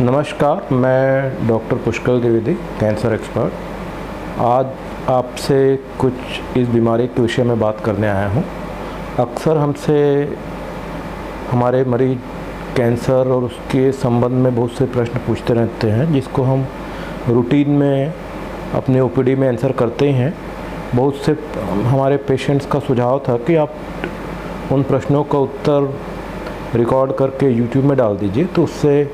नमस्कार, मैं doctor Pushkar Dwivedi, cancer expert. आज आपसे कुछ इस बीमारी के विषय में बात करने आया हूँ। अक्सर हमसे हमारे मरीज कैंसर और उसके संबंध में बहुत से प्रश्न पूछते रहते हैं, जिसको हम रूटीन में अपने ओपीडी में आंसर करते हैं। बहुत से हमारे पेशेंट्स का सुझाव था कि आप उन प्रश्नों का उत्तर रिकॉर्ड करके यूट्यूब में डाल दीजिए, तो उससे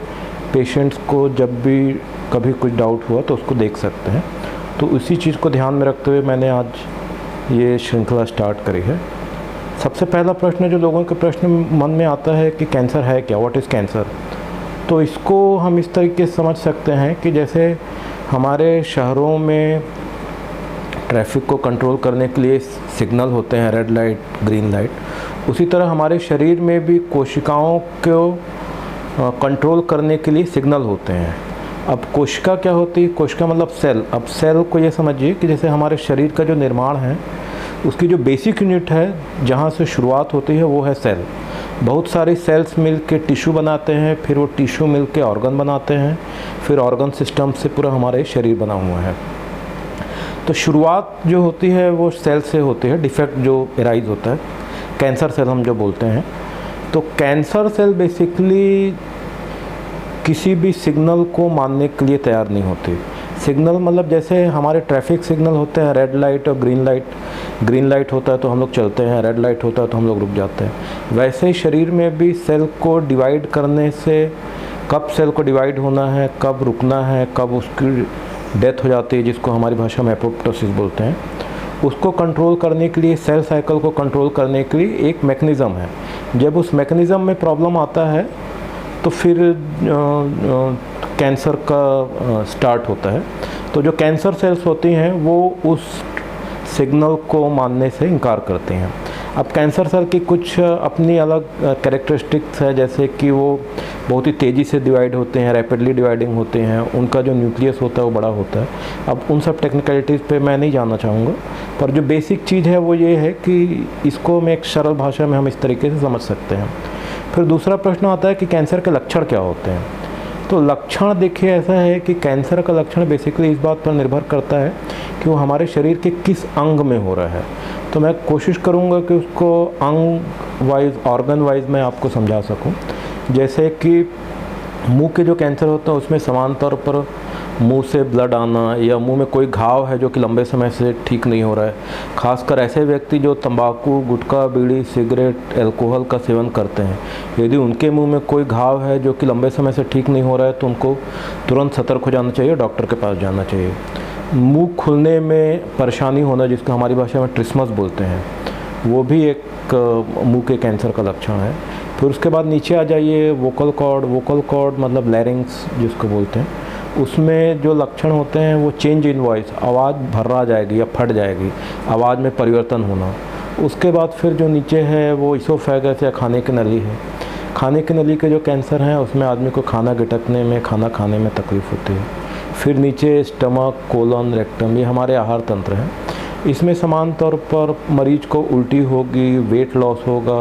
पेशेंट्स को जब भी कभी कुछ डाउट हुआ तो उसको देख सकते हैं। तो उसी चीज़ को ध्यान में रखते हुए मैंने आज ये श्रृंखला स्टार्ट करी है। सबसे पहला प्रश्न जो लोगों के प्रश्न मन में आता है कि कैंसर है क्या, व्हाट इज़ कैंसर। तो इसको हम इस तरीके से समझ सकते हैं कि जैसे हमारे शहरों में ट्रैफिक को कंट्रोल करने के लिए सिग्नल होते हैं, रेड लाइट, ग्रीन लाइट, उसी तरह हमारे शरीर में भी कोशिकाओं को कंट्रोल करने के लिए सिग्नल होते हैं। अब कोशिका क्या होती है? कोशिका मतलब सेल। अब सेल को ये समझिए कि जैसे हमारे शरीर का जो निर्माण है, उसकी जो बेसिक यूनिट है, जहाँ से शुरुआत होती है, वो है सेल। बहुत सारी सेल्स मिल के टिश्यू बनाते हैं, फिर वो टिश्यू मिल के ऑर्गन बनाते हैं, फिर ऑर्गन सिस्टम से पूरा हमारे शरीर बना हुआ है। तो शुरुआत जो होती है वो सेल से होती है, डिफेक्ट जो एराइज होता है, कैंसर सेल हम जो बोलते हैं। तो कैंसर सेल बेसिकली किसी भी सिग्नल को मानने के लिए तैयार नहीं होती। सिग्नल मतलब जैसे हमारे ट्रैफिक सिग्नल होते हैं, रेड लाइट और ग्रीन लाइट। ग्रीन लाइट होता है तो हम लोग चलते हैं, रेड लाइट होता है तो हम लोग रुक जाते हैं। वैसे ही शरीर में भी सेल को डिवाइड करने से, कब सेल को डिवाइड होना है, कब रुकना है, कब उसकी डेथ हो जाती है, जिसको हमारी भाषा में एपोप्टोसिस बोलते हैं, उसको कंट्रोल करने के लिए, सेल साइकिल को कंट्रोल करने के लिए एक मैकेनिज़्म है। जब उस मैकेनिज़्म में प्रॉब्लम आता है तो फिर कैंसर का स्टार्ट होता है। तो जो कैंसर सेल्स होती हैं वो उस सिग्नल को मानने से इनकार करती हैं। अब कैंसर सेल की कुछ अपनी अलग कैरेक्टरिस्टिक्स है, जैसे कि वो बहुत ही तेज़ी से डिवाइड होते हैं, रैपिडली डिवाइडिंग होते हैं, उनका जो न्यूक्लियस होता है वो बड़ा होता है। अब उन सब टेक्निकलिटीज़ पे मैं नहीं जानना चाहूँगा, पर जो बेसिक चीज़ है वो ये है कि इसको मैं एक सरल भाषा में हम इस तरीके से समझ सकते हैं। फिर दूसरा प्रश्न आता है कि कैंसर के लक्षण क्या होते हैं। तो लक्षण देखिए ऐसा है कि कैंसर का लक्षण बेसिकली इस बात पर निर्भर करता है कि वो हमारे शरीर के किस अंग में हो रहा है। तो मैं कोशिश करूँगा कि उसको अंग वाइज, ऑर्गन वाइज मैं आपको समझा सकूँ। जैसे कि मुंह के जो कैंसर होते हैं उसमें समान तौर पर मुंह से ब्लड आना, या मुंह में कोई घाव है जो कि लंबे समय से ठीक नहीं हो रहा है। खासकर ऐसे व्यक्ति जो तंबाकू, गुटखा, बीड़ी, सिगरेट, अल्कोहल का सेवन करते हैं, यदि उनके मुंह में कोई घाव है जो कि लंबे समय से ठीक नहीं हो रहा है तो उनको तुरंत सतर्क हो जाना चाहिए, डॉक्टर के पास जाना चाहिए। मुँह खुलने में परेशानी होना, जिसको हमारी भाषा में ट्रिस्मस बोलते हैं, वो भी एक मुंह के कैंसर का लक्षण है। फिर उसके बाद नीचे आ जाइए, वोकल कॉर्ड मतलब लैरिंग्स जिसको बोलते हैं, उसमें जो लक्षण होते हैं वो चेंज इन वॉइस, आवाज़ भर्रा जाएगी या फट जाएगी, आवाज़ में परिवर्तन होना। उसके बाद फिर जो नीचे है वो इसोफेगस या खाने की नली है। खाने की नली के जो कैंसर हैं उसमें आदमी को खाना गिटकने में, खाना खाने में तकलीफ़ होती है। फिर नीचे स्टमक, कोलन, रेक्टम, ये हमारे आहार तंत्र हैं। इसमें समान तौर पर मरीज को उल्टी होगी, वेट लॉस होगा,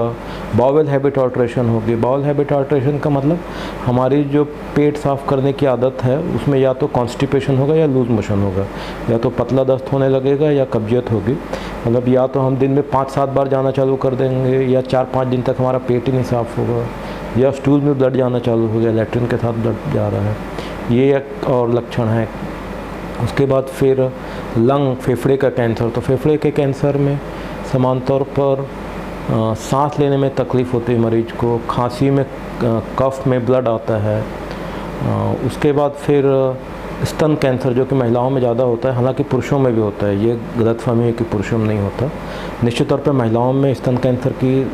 बाउल हैबिट ऑल्ट्रेशन होगी। बाउल हैबिट ऑल्ट्रेशन का मतलब हमारी जो पेट साफ़ करने की आदत है उसमें या तो कॉन्स्टिपेशन होगा या लूज मोशन होगा, या तो पतला दस्त होने लगेगा या कब्जियत होगी। मतलब या तो हम दिन में 5-7 बार जाना चालू कर देंगे, या 4-5 दिन तक हमारा पेट ही नहीं साफ़ होगा, या स्टूल में ब्लड जाना चालू हो गया, लैट्रिन के साथ ब्लड जा रहा है। ये एक और लक्षण है। उसके बाद फिर लंग, फेफड़े का कैंसर। तो फेफड़े के कैंसर में समान तौर पर सांस लेने में तकलीफ़ होती है मरीज को, खांसी में, कफ में ब्लड आता है। उसके बाद फिर स्तन कैंसर जो कि महिलाओं में ज़्यादा होता है, हालांकि पुरुषों में भी होता है। ये गलतफहमी है कि पुरुषों में नहीं होता। निश्चित तौर पर महिलाओं में स्तन कैंसर की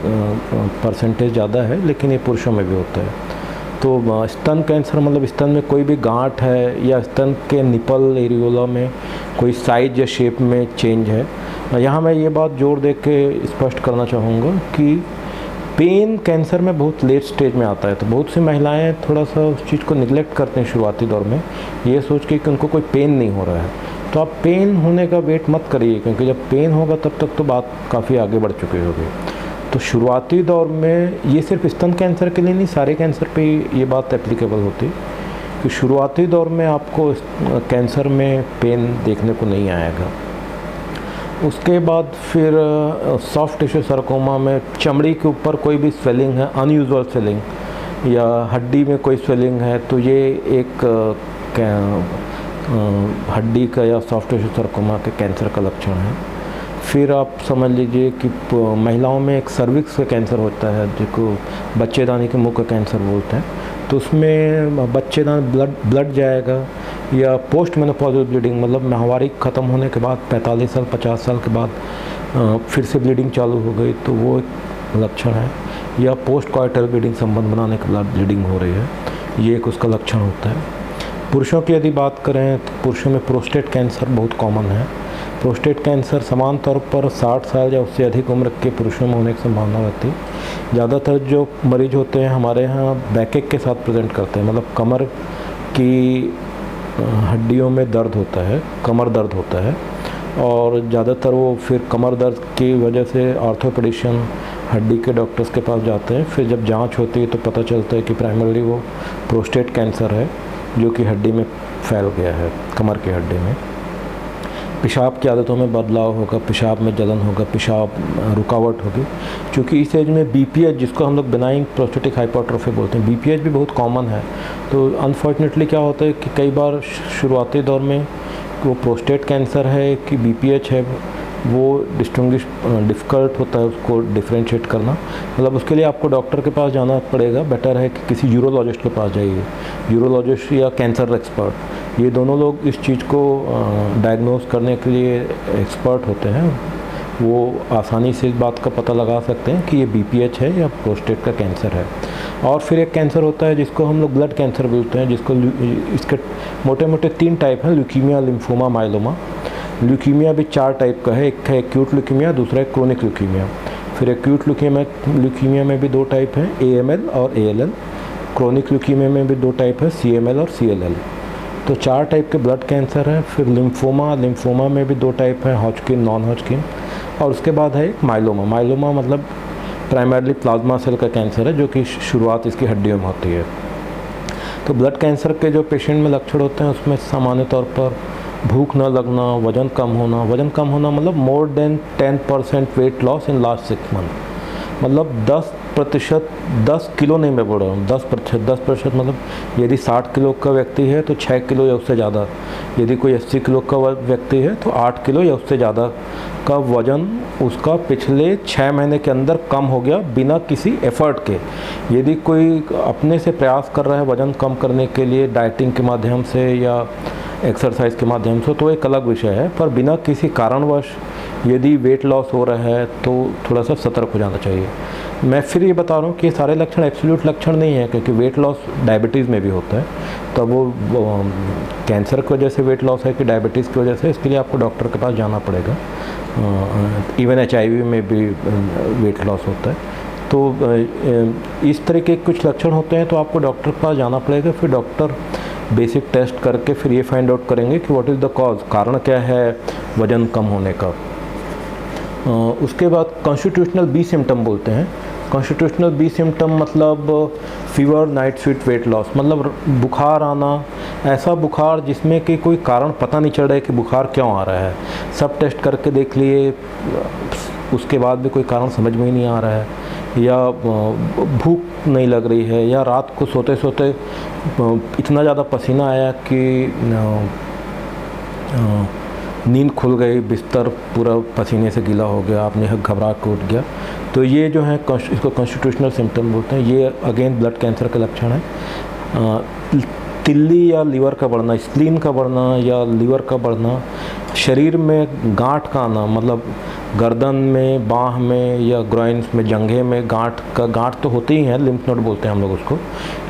परसेंटेज ज़्यादा है, लेकिन ये पुरुषों में भी होता है। तो स्तन कैंसर मतलब स्तन में कोई भी गांठ है, या स्तन के निपल एरियोला में कोई साइज या शेप में चेंज है। यहाँ मैं ये बात जोर दे के स्पष्ट करना चाहूँगा कि पेन कैंसर में बहुत लेट स्टेज में आता है। तो बहुत सी महिलाएं थोड़ा सा उस चीज़ को निगलेक्ट करते हैं शुरुआती दौर में, ये सोच के कि उनको कोई पेन नहीं हो रहा है। तो आप पेन होने का वेट मत करिए, क्योंकि जब पेन होगा तब तक तो बात काफ़ी आगे बढ़ चुकी होगी। तो शुरुआती दौर में ये सिर्फ स्तन कैंसर के लिए नहीं, सारे कैंसर पे ये बात एप्लीकेबल होती है कि शुरुआती दौर में आपको कैंसर में पेन देखने को नहीं आएगा। उसके बाद फिर सॉफ्ट टिश्यू सरकोमा में चमड़ी के ऊपर कोई भी स्वेलिंग है, अनयूजुअल स्वेलिंग या हड्डी में कोई स्वेलिंग है, तो ये एक हड्डी का या सॉफ्ट टिश्यू सरकोमा के कैंसर का लक्षण है। फिर आप समझ लीजिए कि महिलाओं में एक सर्विक्स का कैंसर होता है जिसको बच्चेदानी के मुंह का कैंसर बोलते हैं, तो उसमें बच्चेदानी ब्लड जाएगा, या पोस्ट मेनोपॉजल ब्लीडिंग मतलब माहवारी ख़त्म होने के बाद 45 साल 50 साल के बाद फिर से ब्लीडिंग चालू हो गई, तो वो एक लक्षण है। या पोस्ट कॉइटल ब्लीडिंग, संबंध बनाने के बाद ब्लीडिंग हो रही है, ये एक उसका लक्षण होता है। पुरुषों की यदि बात करें तो पुरुषों में प्रोस्टेट कैंसर बहुत कॉमन है। प्रोस्टेट कैंसर समान तौर पर 60 साल या उससे अधिक उम्र के पुरुषों में होने की संभावना रहती है। ज़्यादातर जो मरीज होते हैं हमारे यहाँ बैकएक के साथ प्रेजेंट करते हैं, मतलब कमर की हड्डियों में दर्द होता है, कमर दर्द होता है, और ज़्यादातर वो फिर कमर दर्द की वजह से ऑर्थोपेडिशियन हड्डी के डॉक्टर्स के पास जाते हैं। फिर जब जांच होती है तो पता चलता है कि प्राइमरली वो प्रोस्टेट कैंसर है जो कि हड्डी में फैल गया है, कमर की हड्डी में। पेशाब की आदतों में बदलाव होगा, पेशाब में जलन होगा, पेशाब रुकावट होगी, क्योंकि इस एज में बीपीएच, जिसको हम लोग बेनाइन प्रोस्टेटिक हाइपरट्रोफी बोलते हैं, बीपीएच भी बहुत कॉमन है। तो अनफॉर्चुनेटली क्या होता है कि कई बार शुरुआती दौर में वो प्रोस्टेट कैंसर है कि बीपीएच है, वो डिफ़िकल्ट होता है उसको डिफ्रेंशिएट करना। मतलब उसके लिए आपको डॉक्टर के पास जाना पड़ेगा। बेटर है कि किसी यूरोलॉजिस्ट के पास जाइए, यूरोलॉजिस्ट या कैंसर एक्सपर्ट, ये दोनों लोग इस चीज़ को डायग्नोज करने के लिए एक्सपर्ट होते हैं। वो आसानी से इस बात का पता लगा सकते हैं कि ये बीपीएच है या प्रोस्टेट का कैंसर है। और फिर एक कैंसर होता है जिसको हम लोग ब्लड कैंसर बोलते हैं, जिसको इसके मोटे मोटे 3 टाइप हैं, ल्यूकीमिया, लिम्फोमा, माइलोमा। ल्यूकीमिया भी 4 टाइप का है, एक है एक्यूट ल्यूकीमिया, दूसरा है क्रोनिक ल्यूकीमिया। फिर एक्यूट ल्यूकीमिया में भी 2 टाइप हैं, AML और ALL। क्रोनिक ल्यूकीमिया में भी 2 टाइप है, CML और CLL। तो 4 टाइप के ब्लड कैंसर हैं। फिर लिम्फोमा में भी 2 टाइप हैं, हॉजकिन, नॉन हॉजकिन। और उसके बाद है एक माइलोमा। माइलोमा मतलब प्राइमरली प्लाज्मा सेल का कैंसर है, जो कि शुरुआत इसकी हड्डियों में होती है। तो ब्लड कैंसर के जो पेशेंट में लक्षण होते हैं उसमें सामान्य तौर पर भूख न लगना, वज़न कम होना मतलब more than 10% weight loss in last 6 month, मतलब 10% 10 किलो नहीं मैं बोल रहा हूँ, 10% मतलब यदि 60 किलो का व्यक्ति है तो 6 किलो या उससे ज़्यादा, यदि कोई 80 किलो का व्यक्ति है तो 8 किलो या उससे ज़्यादा का वज़न उसका पिछले 6 महीने के अंदर कम हो गया बिना किसी एफर्ट के। यदि कोई अपने से प्रयास कर रहा है वज़न कम करने के लिए डाइटिंग के माध्यम से या एक्सरसाइज के माध्यम से तो एक अलग विषय है, पर बिना किसी कारणवश यदि वेट लॉस हो रहा है तो थोड़ा सा सतर्क हो जाना चाहिए। मैं फिर ये बता रहा हूँ कि ये सारे लक्षण एब्सोल्यूट लक्षण नहीं है, क्योंकि वेट लॉस डायबिटीज़ में भी होता है। तो वो कैंसर की वजह से वेट लॉस है कि डायबिटीज़ की वजह से, इसके लिए आपको डॉक्टर के पास जाना पड़ेगा। इवन HIV में भी वेट लॉस होता है। तो इस तरह के कुछ लक्षण होते हैं तो आपको डॉक्टर के पास जाना पड़ेगा। फिर डॉक्टर बेसिक टेस्ट करके फिर ये फाइंड आउट करेंगे कि व्हाट इज़ द कॉज, कारण क्या है वज़न कम होने का। उसके बाद कॉन्स्टिट्यूशनल B सिम्टम बोलते हैं। कॉन्स्टिट्यूशनल B सिम्टम मतलब fever, night sweet, weight loss, मतलब बुखार आना, ऐसा बुखार जिसमें कि कोई कारण पता नहीं चल रहा है कि बुखार क्यों आ रहा है। सब टेस्ट करके देख लिए, उसके बाद भी कोई कारण समझ में ही नहीं आ रहा है, या भूख नहीं लग रही है, या रात को सोते सोते इतना ज़्यादा पसीना आया कि नींद खुल गई, बिस्तर पूरा पसीने से गीला हो गया, आपने घबरा के उठ गया। तो ये जो है इसको कॉन्स्टिट्यूशनल सिम्टम बोलते हैं। ये अगेन ब्लड कैंसर का लक्षण है। तिल्ली या लीवर का बढ़ना, स्प्लीन का बढ़ना या लीवर का बढ़ना, शरीर में गांठ का आना, मतलब गर्दन में, बाह में या ग्रॉइन्स में, जंघे में गांठ तो होती ही हैं, लिम्फ नोड बोलते हैं हम लोग उसको।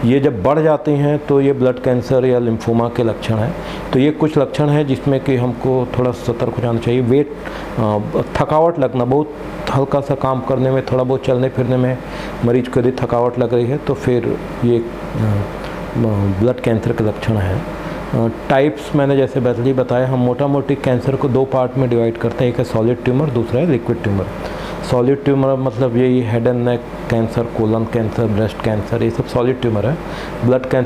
ये जब बढ़ जाती हैं तो ये ब्लड कैंसर या लिम्फोमा के लक्षण हैं। तो ये कुछ लक्षण हैं जिसमें कि हमको थोड़ा सतर्क हो जाना चाहिए। वेट, थकावट लगना, बहुत हल्का सा काम करने में, थोड़ा बहुत चलने फिरने में मरीज को यदि थकावट लग रही है तो फिर ये ब्लड कैंसर के लक्षण है। टाइप्स मैंने जैसे पहले बताया, हम मोटा मोटी कैंसर को 2 पार्ट में डिवाइड करते हैं, एक है सॉलिड ट्यूमर, दूसरा है लिक्विड ट्यूमर। सॉलिड ट्यूमर मतलब यही head and neck cancer, colon cancer, breast cancer, ये सब सॉलिड ट्यूमर है। Blood cancer